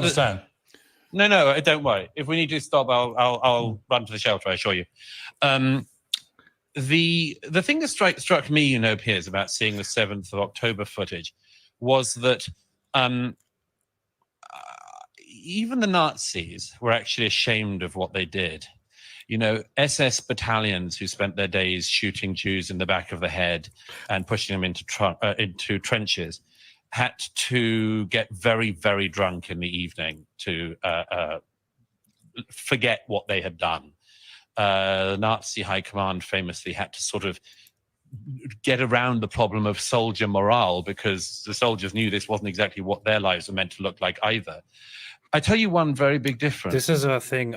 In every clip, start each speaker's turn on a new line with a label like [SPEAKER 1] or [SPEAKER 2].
[SPEAKER 1] understand.
[SPEAKER 2] No, don't worry. If we need to stop, I'll run to the shelter, I assure you. The thing that struck me, Piers, about seeing the 7th of October footage was that even the Nazis were actually ashamed of what they did. SS battalions who spent their days shooting Jews in the back of the head and pushing them into trenches had to get very, very drunk in the evening to forget what they had done. The Nazi high command famously had to sort of get around the problem of soldier morale because the soldiers knew this wasn't exactly what their lives were meant to look like either. I tell you one very big difference.
[SPEAKER 3] This is a thing.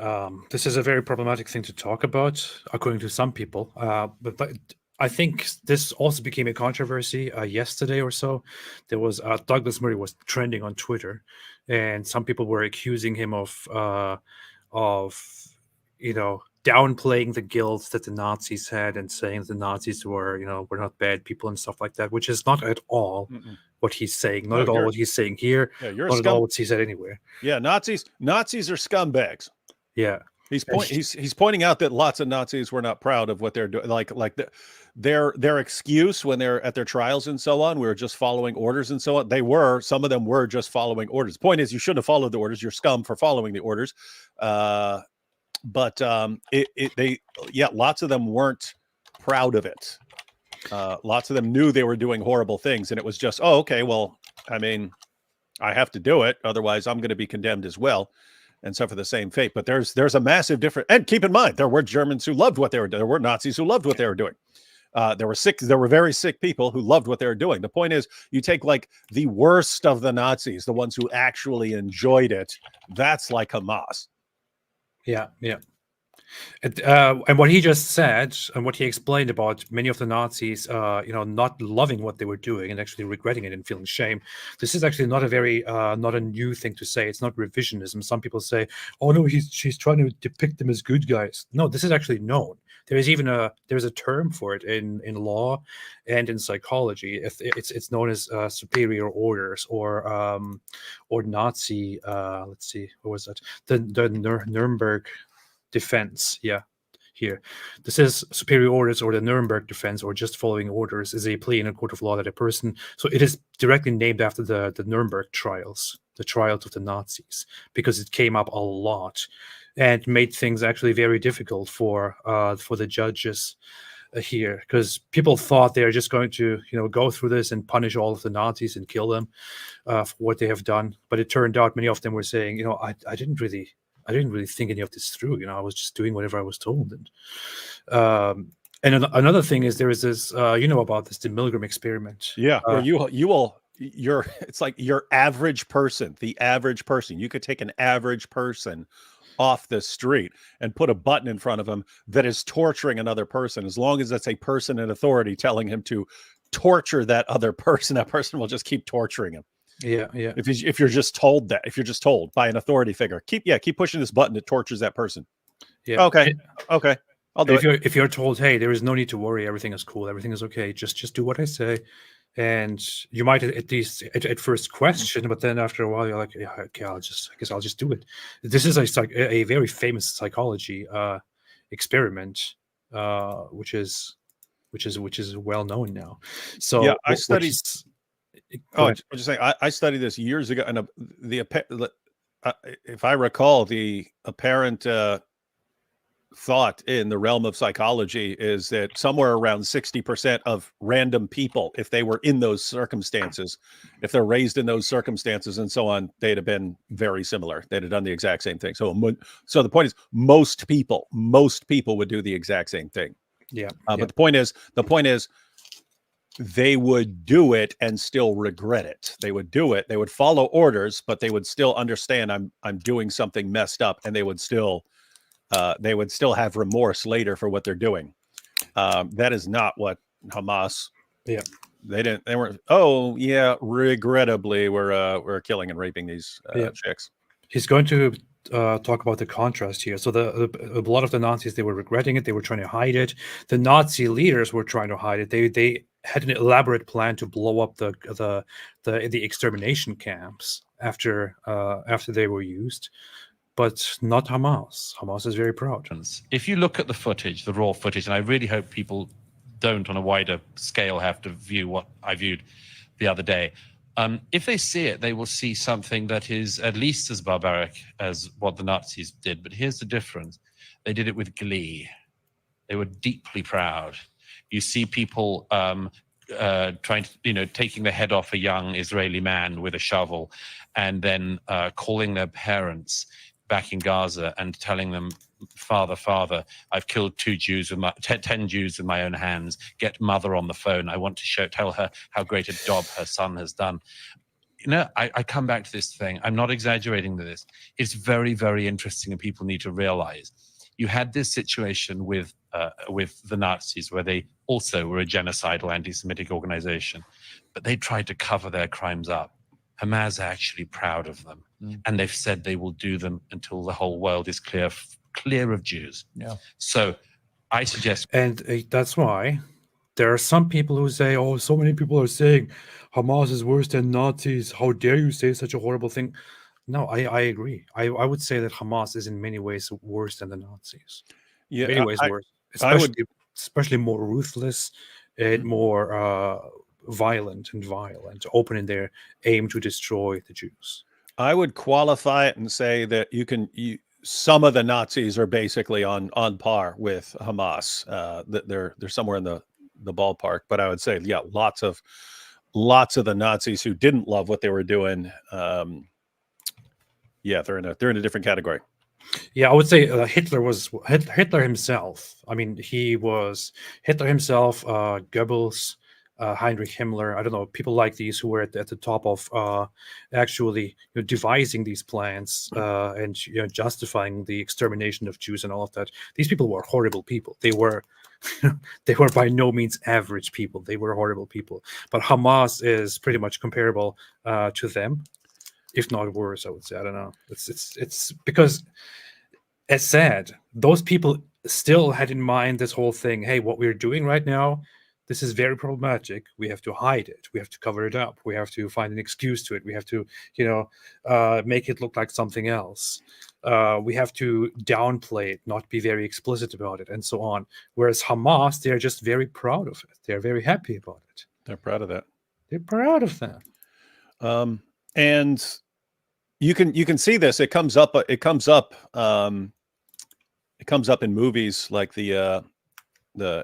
[SPEAKER 3] This is a very problematic thing to talk about, according to some people. But I think this also became a controversy yesterday or so. There was Douglas Murray was trending on Twitter, and some people were accusing him of downplaying the guilt that the Nazis had and saying the Nazis were not bad people and stuff like that, which is not at all what he's saying. Not at all what he's saying here.
[SPEAKER 4] Yeah,
[SPEAKER 3] not at all what he said anywhere.
[SPEAKER 4] Yeah, Nazis are scumbags.
[SPEAKER 3] Yeah.
[SPEAKER 4] He's pointing out that lots of Nazis were not proud of what they're doing. Their excuse when they're at their trials and so on, we were just following orders and so on. Some of them were just following orders. Point is, you shouldn't have followed the orders. You're scum for following the orders. But lots of them weren't proud of it. Lots of them knew they were doing horrible things, and it was just, oh, okay, well, I mean, I have to do it, otherwise I'm going to be condemned as well, and suffer the same fate. But there's a massive difference. And keep in mind, there were Germans who loved what they were doing. There were Nazis who loved what they were doing. There were very sick people who loved what they were doing. The point is, you take like the worst of the Nazis, the ones who actually enjoyed it. That's like Hamas.
[SPEAKER 3] Yeah. And what he just said and what he explained about many of the Nazis, not loving what they were doing and actually regretting it and feeling shame. This is actually not a new thing to say. It's not revisionism. Some people say, "Oh no, she's trying to depict them as good guys." No, this is actually known. There's a term for it in law and in psychology. It's known as superior orders or Nazi. Let's see, what was that? The Nuremberg defense. Yeah, here. This is superior orders or the Nuremberg defense or just following orders is a plea in a court of law that a person. So it is directly named after the Nuremberg trials, the trials of the Nazis, because it came up a lot and made things actually very difficult for the judges here, because people thought they are just going to go through this and punish all of the Nazis and kill them for what they have done. But it turned out many of them were saying, I didn't really think any of this through. I was just doing whatever I was told. And another thing is there is this, about this, the Milgram experiment.
[SPEAKER 4] Yeah, where it's like your average person, the average person. You could take an average person off the street and put a button in front of him that is torturing another person. As long as that's a person in authority telling him to torture that other person, that person will just keep torturing him.
[SPEAKER 3] Yeah.
[SPEAKER 4] If you're just told by an authority figure, keep pushing this button that tortures that person.
[SPEAKER 3] Yeah.
[SPEAKER 4] Okay. I'll do it.
[SPEAKER 3] If you're told, hey, there is no need to worry, everything is cool, everything is okay, just do what I say. And you might at least at first question, but then after a while you're like, yeah, okay, I guess I'll just do it. This is a very famous psychology experiment, which is well known now. So
[SPEAKER 4] yeah, I studied. I'm just saying, I studied this years ago, and if I recall, the apparent thought in the realm of psychology is that somewhere around 60% of random people, if they were in those circumstances, if they're raised in those circumstances and so on, they'd have been very similar. They'd have done the exact same thing. So the point is, most people would do the exact same thing.
[SPEAKER 3] Yeah.
[SPEAKER 4] But the point is, they would do it and still regret it. They would do it. They would follow orders, but they would still understand I'm doing something messed up, and they would still have remorse later for what they're doing. That is not what Hamas.
[SPEAKER 3] Yeah.
[SPEAKER 4] They weren't. Oh yeah, regrettably, we're killing and raping these chicks.
[SPEAKER 3] He's going to talk about the contrast here. So a lot of the Nazis, they were regretting it. They were trying to hide it. The Nazi leaders were trying to hide it. They had an elaborate plan to blow up the extermination camps after they were used, but not Hamas. Hamas is very proud.
[SPEAKER 2] If you look at the footage, the raw footage, and I really hope people don't on a wider scale have to view what I viewed the other day. If they see it, they will see something that is at least as barbaric as what the Nazis did. But here's the difference. They did it with glee. They were deeply proud. You see people trying to, taking the head off a young Israeli man with a shovel and then calling their parents back in Gaza and telling them, Father, I've killed 10 Jews with my own hands. Get mother on the phone. I want to tell her how great a job her son has done. I come back to this thing. I'm not exaggerating this. It's very, very interesting, and people need to realize you had this situation with the Nazis, where they also were a genocidal anti-Semitic organization, but they tried to cover their crimes up. Hamas are actually proud of them, and they've said they will do them until the whole world is clear of Jews.
[SPEAKER 1] Yeah.
[SPEAKER 2] So I suggest,
[SPEAKER 3] and that's why there are some people who say, "Oh, so many people are saying Hamas is worse than Nazis. How dare you say such a horrible thing?" No, I agree. I would say that Hamas is in many ways worse than the Nazis.
[SPEAKER 4] Yeah,
[SPEAKER 3] many ways worse, especially more ruthless and more violent and vile, and open in their aim to destroy the Jews.
[SPEAKER 4] I would qualify it and say that some of the Nazis are basically on par with Hamas. That they're somewhere in the ballpark. But I would say, yeah, lots of the Nazis who didn't love what they were doing. Yeah, they're in a different category.
[SPEAKER 3] Yeah, I would say Hitler himself. I mean, he was Hitler himself, Goebbels, Heinrich Himmler. I don't know, people like these who were at the top of actually devising these plans and justifying the extermination of Jews and all of that. These people were horrible people. They were by no means average people. They were horrible people. But Hamas is pretty much comparable to them, if not worse, I would say. I don't know. It's because, as said, those people still had in mind this whole thing. Hey, what we're doing right now, this is very problematic. We have to hide it. We have to cover it up. We have to find an excuse to it. We have to, make it look like something else. We have to downplay it, not be very explicit about it, and so on. Whereas Hamas, they're just very proud of it. They're very happy about it.
[SPEAKER 4] They're proud of that.
[SPEAKER 3] They're proud of that.
[SPEAKER 4] And you can see this. It comes up in movies like the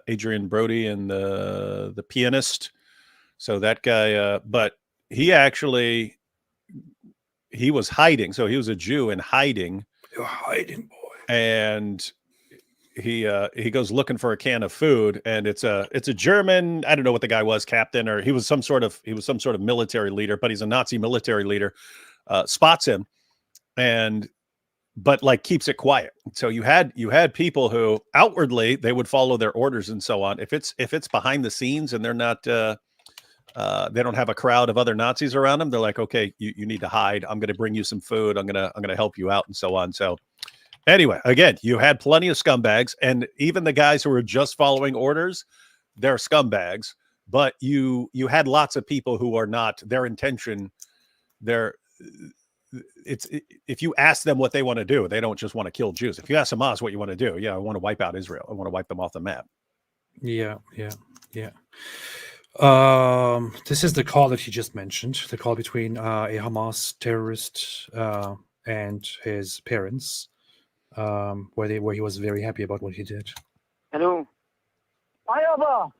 [SPEAKER 4] Adrian Brody and the Pianist. So that guy, but he was hiding. So he was a Jew in hiding.
[SPEAKER 3] You're hiding, boy.
[SPEAKER 4] And he goes looking for a can of food, and it's a German, I don't know what the guy was, captain, or he was some sort of military leader, but he's a Nazi military leader. Spots him, but like keeps it quiet. So you had people who outwardly they would follow their orders and so on. If it's behind the scenes and they're not they don't have a crowd of other Nazis around them, they're like, okay, you need to hide. I'm going to bring you some food. I'm going to help you out and so on. So anyway, again, you had plenty of scumbags, and even the guys who were just following orders, they're scumbags. But you had lots of people who are not. Their intention, if you ask them what they want to do, they don't just want to kill Jews. If you ask Hamas what you want to do, I want to wipe out Israel. I want to wipe them off the map.
[SPEAKER 3] Yeah. This is the call that he just mentioned. The call between a Hamas terrorist and his parents, where he was very happy about what he did.
[SPEAKER 5] Hello. يابا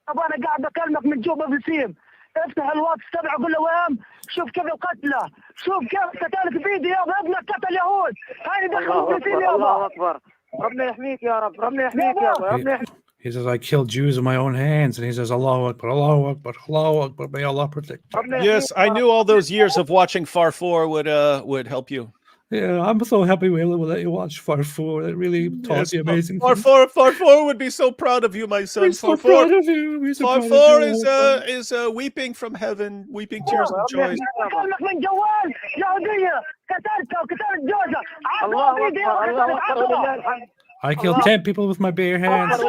[SPEAKER 5] طبعا انا قاعد بكلمك من جوبا بسيم. افتح الواتس تبعه قول له وين شوف كيف القتله شوف كيف قتلت بيدي يابا ابنك قتل يهود هاي دخلوا فلسطين يابا الله اكبر ربنا يحميك يا رب ربنا يحميك يابا ربنا يحميك.
[SPEAKER 3] He says, I killed Jews with my own hands. And he says, Allahu Akbar, Allahu Akbar, Allahu Akbar, may Allah protect.
[SPEAKER 4] Yes, I knew all those years of watching Farfour would help you.
[SPEAKER 3] Yeah, I'm so happy we let you watch Farfour. That really taught you amazing things.
[SPEAKER 4] Farfour would be so proud of you, my son.
[SPEAKER 3] We're so proud of you. We're so proud of
[SPEAKER 4] Farfour is weeping from heaven, weeping tears of joy.
[SPEAKER 3] I killed 10 people with my bare hands.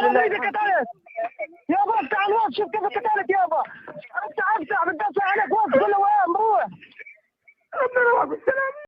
[SPEAKER 5] ربنا معكم. السلام.